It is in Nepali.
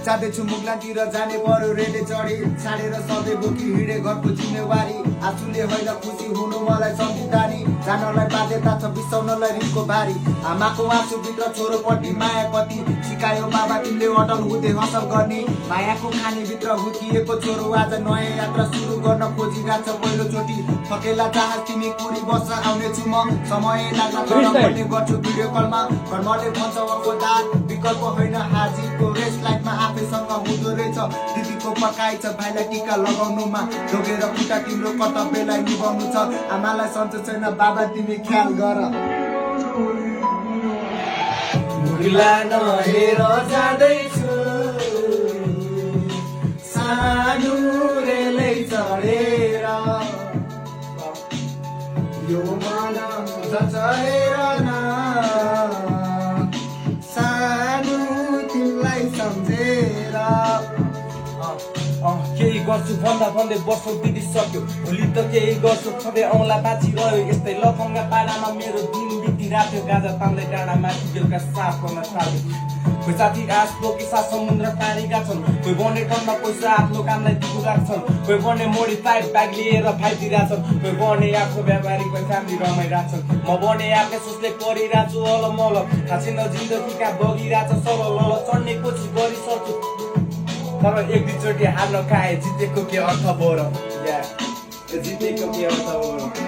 जाँदैछु मुगलानतिर जाने पर्यो रेले चढी छाडेर सधैँ बोकी हिँडे घरको जिम्मेवारी आँसुले होइन खुसी हुनु मलाई सम्झिदानी जानलाई बाध्यता छ बिसाउनलाई रिसको भारी आमाको आँसुभित्र छोरोपट्टि माया कति सिकायो बाबा तिमीले अटल हुँदै हासिल गर्ने मायाको खानीभित्र हुर्किएको छोरो आज नयाँ यात्रा सुरु गर्न खोजिरहेको छ पहिलोचोटि थकेला जहाज तिमी कुरी बस्न आउनेछु म समय लाग्ला तर भन्ने गर्छु भिडियो कलमा घरमाले भन्छ अर्को दात विकल्प होइन हाजिरको रेस्ट लाइफमा आफैसँग हुँदो रहेछ दिदीको पकाइ छ भाइलाई टिका लगाउनुमा ढोगेर खुट्टा तिम्रो कर्तव्यलाई निभाउनु छ आमालाई सन्चो छैन बाबा तिमी ख्याल गर मुगला नहेर जाँदैछु सानो रेलै चढेर यो मन जचेर न सानो तिमीलाई सम्झेर केही गर्छु भन्दा भन्दै वर्ष बितिसक्यो भोलि त केही गर्छु सधैँ औँला बाँचिरह्यो यस्तै लफङ्गा पालामा मेरो दिन बितिरहेको गाजा तान्दै डाँडामा बेलुका साफ गर्न थाल्यो कोही साथी आस बोकी साथ समुद्र पारीका छन् कोही बने टनमा पैसा आफ्नो कामलाई दिगो राख्छन् कोही बने मोडिफाइड ब्याग लिएर फाइदिरहेछन् कोही बने आफ्नो व्यापारी कोही फ्यामिली रमाइरहेछन् म बने आफ्नै सोचले परिरहेको छु अलमल थाहा छैन जिन्दगीका बगिरहेछ सरल चढ्ने कोसिस गरिसक्छु तर एक दुईचोटि हार्न खाए जितेको के अर्थ भयो र जितेको के अर्थ भयो